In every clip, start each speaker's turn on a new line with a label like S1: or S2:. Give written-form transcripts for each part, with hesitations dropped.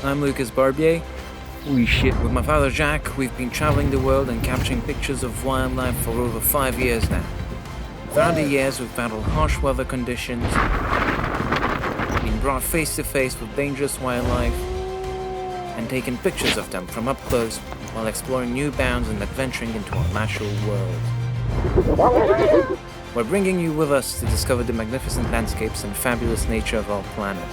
S1: I'm Lucas Barbier.
S2: Holy shit.
S1: With my father Jacques, we've been traveling the world and capturing pictures of wildlife for over 5 years now. Throughout the years, we've battled harsh weather conditions, been brought face to face with dangerous wildlife, and taken pictures of them from up close while exploring new bounds and adventuring into our natural world. We're bringing you with us to discover the magnificent landscapes and fabulous nature of our planet.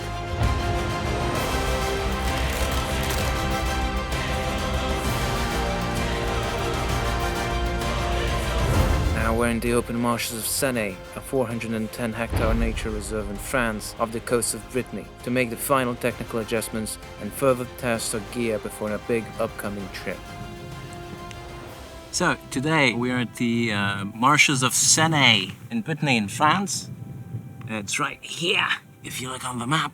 S1: Now we're in the open marshes of Sony, a 410-hectare nature reserve in France off the coast of Brittany, to make the final technical adjustments and further test our gear before a big upcoming trip.
S2: So today we are at the marshes of Sony in Brittany in France. It's right here if you look on the map.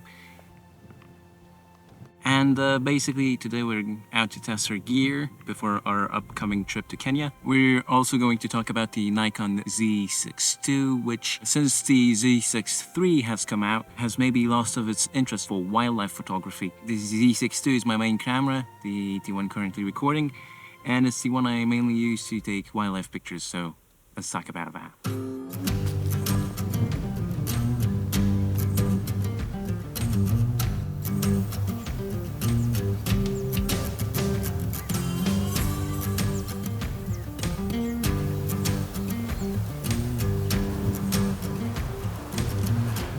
S2: And basically today we're out to test our gear before our upcoming trip to Kenya. We're also going to talk about the Nikon Z6 II, which since the Z6 III has come out, has maybe lost of its interest for wildlife photography. The Z6 II is my main camera, the one currently recording, and it's the one I mainly use to take wildlife pictures, so let's talk about that.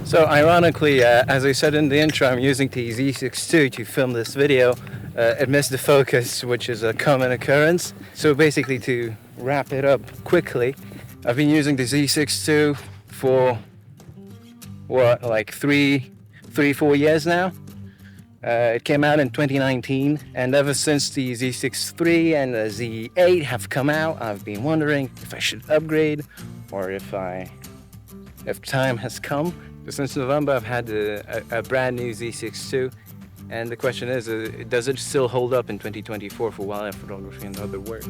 S2: So ironically, as I said in the intro, I'm using the Z6 II to film this video. It missed the focus, which is a common occurrence. So basically, to wrap it up quickly, I've been using the Z6 II for what, like 4 years now. It came out in 2019, and ever since the Z6 III and the Z8 have come out, I've been wondering if I should upgrade or if time has come. Since November, I've had a brand new Z6 II, and the question is, does it still hold up in 2024 for wildlife photography and other work?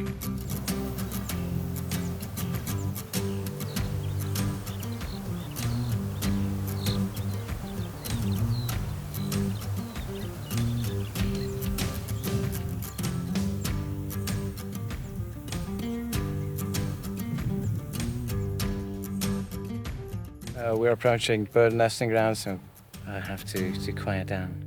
S2: We're approaching bird nesting ground, so I have to quiet down.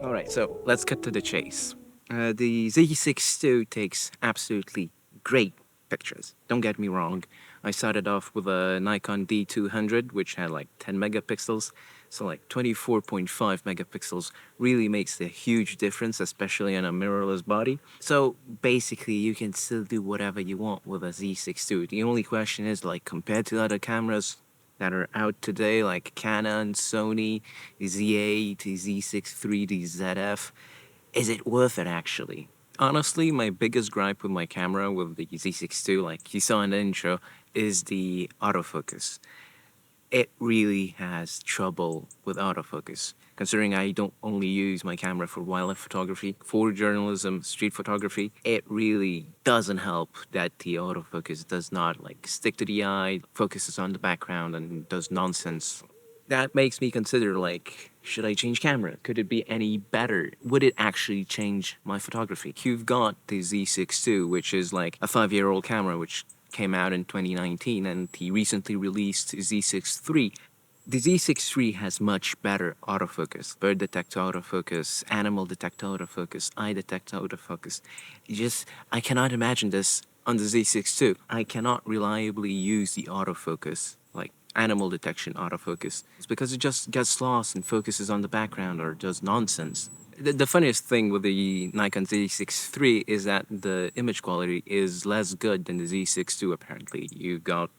S2: Alright, so let's cut to the chase. The Z6 II takes absolutely great pictures. Don't get me wrong. I started off with a Nikon D200, which had like 10 megapixels. So like 24.5 megapixels really makes a huge difference, especially on a mirrorless body. So basically you can still do whatever you want with a Z6 II. The only question is, like, compared to other cameras that are out today, like Canon, Sony, the Z8, the Z6 III, the Zf, is it worth it actually? Honestly, my biggest gripe with my camera, with the Z6 II, like you saw in the intro, is the autofocus. It really has trouble with autofocus. Considering I don't only use my camera for wildlife photography, for journalism, street photography, it really doesn't help that the autofocus does not like stick to the eye, focuses on the background and does nonsense. That makes me consider, like, should I change camera? Could it be any better? Would it actually change my photography? You've got the Z6 II, which is like a 5-year-old camera, which came out in 2019, and the recently released Z6 III The Z6 III has much better autofocus. Bird detect autofocus, animal detect autofocus, eye detect autofocus. I cannot imagine this on the Z6 II. I cannot reliably use the autofocus, like animal detection autofocus. It's because it just gets lost and focuses on the background or does nonsense. The funniest thing with the Nikon Z6 III is that the image quality is less good than the Z6 II apparently. You've got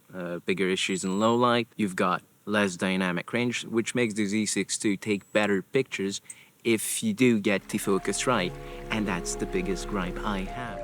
S2: bigger issues in low light, you've got less dynamic range, which makes the Z6 II take better pictures if you do get the focus right, and that's the biggest gripe I have.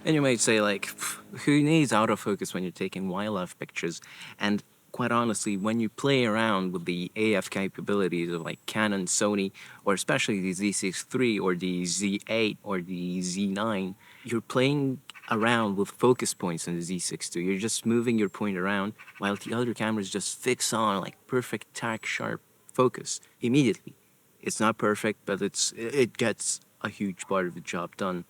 S2: And you might say, like, who needs autofocus when you're taking wildlife pictures? And quite honestly, when you play around with the AF capabilities of like Canon, Sony, or especially the Z6 III or the Z8 or the Z9, you're playing around with focus points in the Z6 II. You're just moving your point around while the other cameras just fix on like perfect tack sharp focus immediately. It's not perfect, but it gets a huge part of the job done.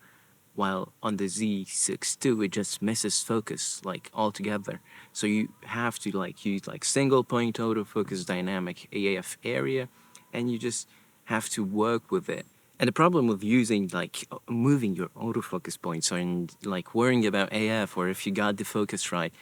S2: While on the Z6 II, it just misses focus like altogether. So you have to like use like single point autofocus dynamic AF area, and you just have to work with it. And the problem with using like moving your autofocus points and like worrying about AF or if you got the focus right,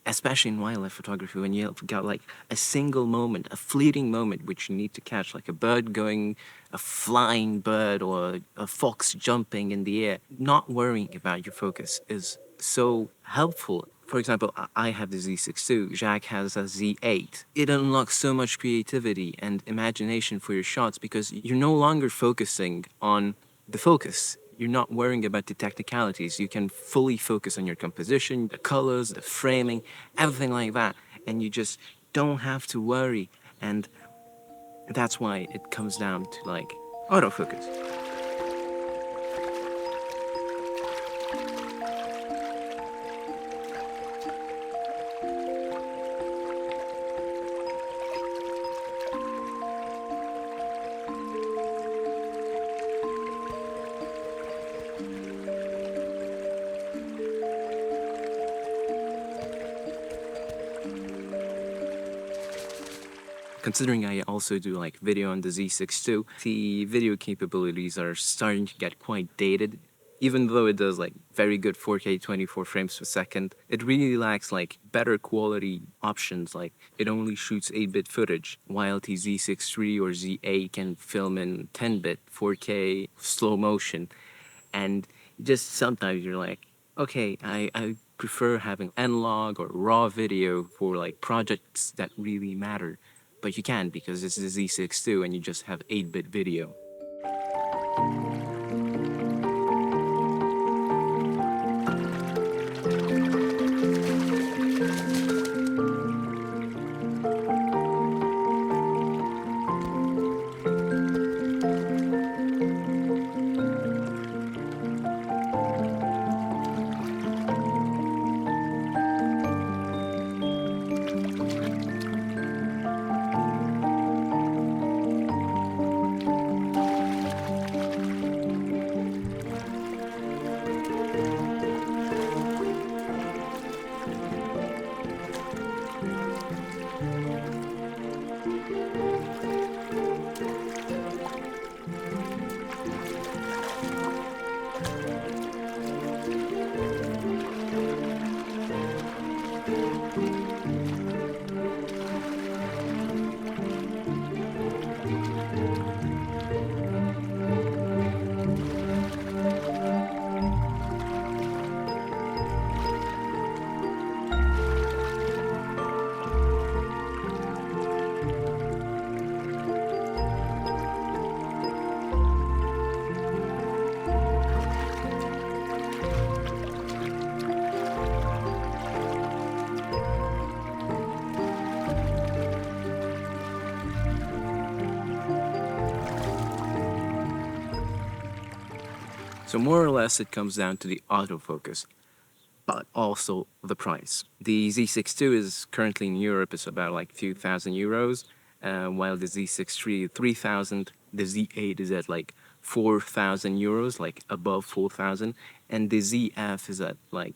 S2: especially in wildlife photography, when you've got like a single moment, a fleeting moment, which you need to catch, like a bird going, a flying bird, or a fox jumping in the air, not worrying about your focus is so helpful. For example, I have the Z6 II, Jacques has a Z8. It unlocks so much creativity and imagination for your shots because you're no longer focusing on the focus. You're not worrying about the technicalities. You can fully focus on your composition, the colors, the framing, everything like that. And you just don't have to worry. And that's why it comes down to like autofocus. Considering I also do like video on the Z6 II, the video capabilities are starting to get quite dated. Even though it does like very good 4K 24 frames per second, it really lacks like better quality options. Like it only shoots 8-bit footage, while the Z6 III or Z8 can film in 10-bit 4K slow motion. And just sometimes you're like, okay, I prefer having analog or raw video for like projects that really matter. But you can't because it's the Z6 II and you just have 8-bit video. So more or less it comes down to the autofocus, but also the price. The Z6 II is currently in Europe, it's about like few thousand euros, while the Z6 III, 3,000, the Z8 is at like 4,000 euros, like above 4,000, and the Zf is at like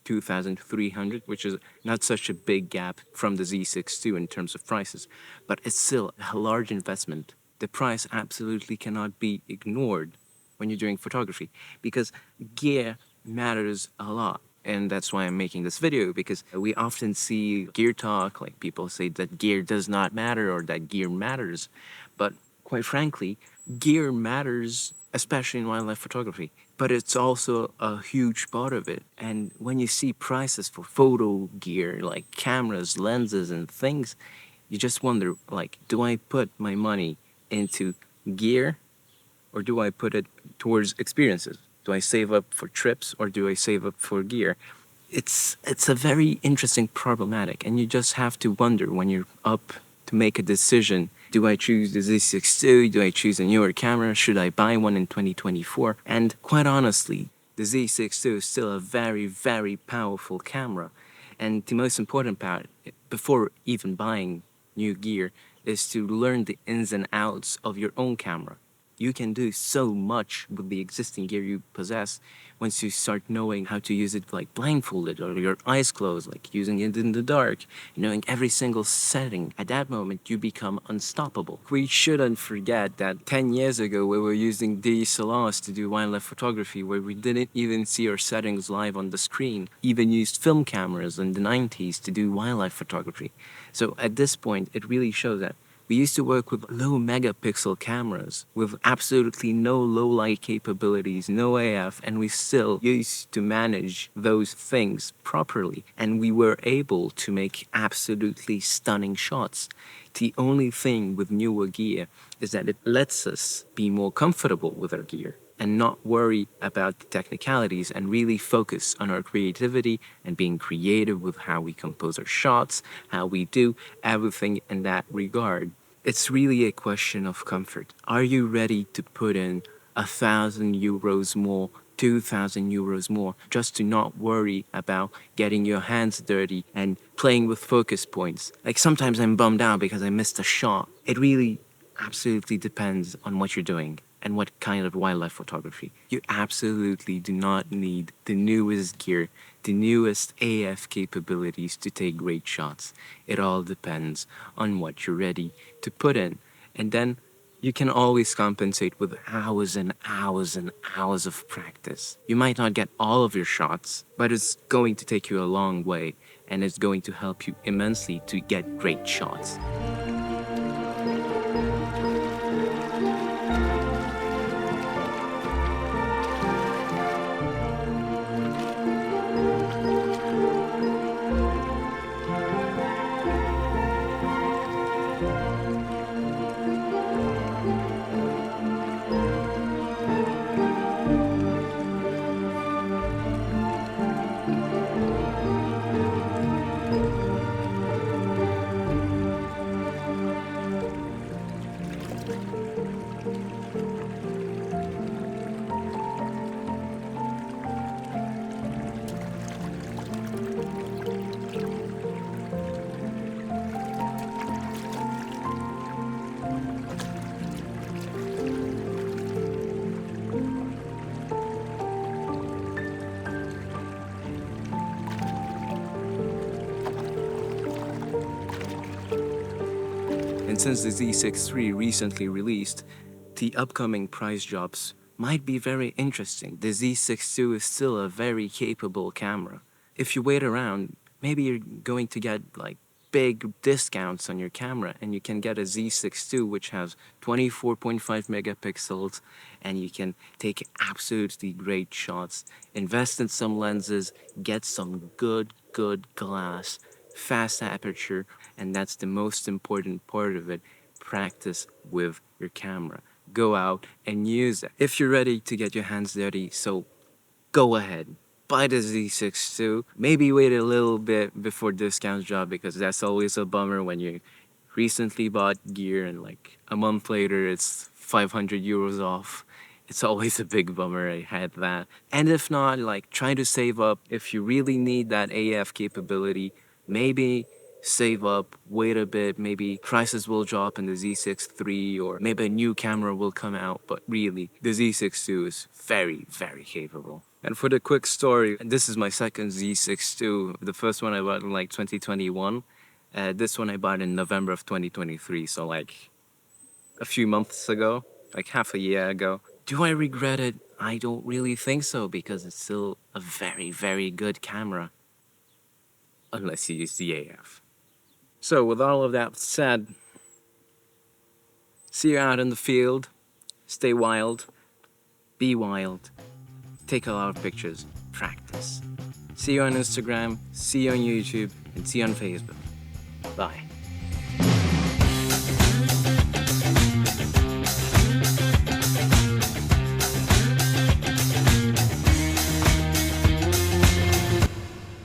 S2: 2,300, which is not such a big gap from the Z6 II in terms of prices, but it's still a large investment. The price absolutely cannot be ignored when you're doing photography because gear matters a lot. And that's why I'm making this video, because we often see gear talk, like people say that gear does not matter or that gear matters. But quite frankly, gear matters, especially in wildlife photography. But it's also a huge part of it. And when you see prices for photo gear, like cameras, lenses, and things, you just wonder, like, do I put my money into gear or do I put it towards experiences? Do I save up for trips or do I save up for gear? It's a very interesting problematic, and you just have to wonder when you're up to make a decision. Do I choose the Z6 II? Do I choose a newer camera? Should I buy one in 2024? And quite honestly, the Z6 II is still a very, very powerful camera. And the most important part, before even buying new gear, is to learn the ins and outs of your own camera. You can do so much with the existing gear you possess once you start knowing how to use it like blindfolded or your eyes closed, like using it in the dark, knowing every single setting. At that moment, you become unstoppable. We shouldn't forget that 10 years ago, we were using DSLRs to do wildlife photography where we didn't even see our settings live on the screen, even used film cameras in the 90s to do wildlife photography. So at this point, it really shows that we used to work with low megapixel cameras with absolutely no low light capabilities, no AF, and we still used to manage those things properly. And we were able to make absolutely stunning shots. The only thing with newer gear is that it lets us be more comfortable with our gear and not worry about the technicalities and really focus on our creativity and being creative with how we compose our shots, how we do everything in that regard. It's really a question of comfort. Are you ready to put in 1,000 euros more, 2,000 euros more, just to not worry about getting your hands dirty and playing with focus points? Like sometimes I'm bummed out because I missed a shot. It really absolutely depends on what you're doing and what kind of wildlife photography. You absolutely do not need the newest gear, the newest AF capabilities to take great shots. It all depends on what you're ready to put in. And then you can always compensate with hours and hours and hours of practice. You might not get all of your shots, but it's going to take you a long way and it's going to help you immensely to get great shots. And since the Z6 III recently released, the upcoming price drops might be very interesting. The Z6 II is still a very capable camera. If you wait around, maybe you're going to get like big discounts on your camera and you can get a Z6 II which has 24.5 megapixels and you can take absolutely great shots. Invest in some lenses, get some good glass, fast aperture, and that's the most important part of it. Practice with your camera. Go out and use it. If you're ready to get your hands dirty, so go ahead. Buy the Z6 II. Maybe wait a little bit before discounts drop because that's always a bummer when you recently bought gear and like a month later it's 500 euros off. it's always a big bummer I had that. And if not, like, try to save up. If you really need that AF capability, maybe save up, wait a bit, maybe prices will drop in the Z6 III, or maybe a new camera will come out. But really, the Z6 II is very, very capable. And for the quick story, this is my second Z6 II. The first one I bought in like 2021. This one I bought in November of 2023, so like a few months ago, like half a year ago. Do I regret it? I don't really think so, because it's still a very, very good camera. Unless you use the AF. So with all of that said, see you out in the field, stay wild, be wild, take a lot of pictures, practice. See you on Instagram, see you on YouTube, and see you on Facebook. Bye.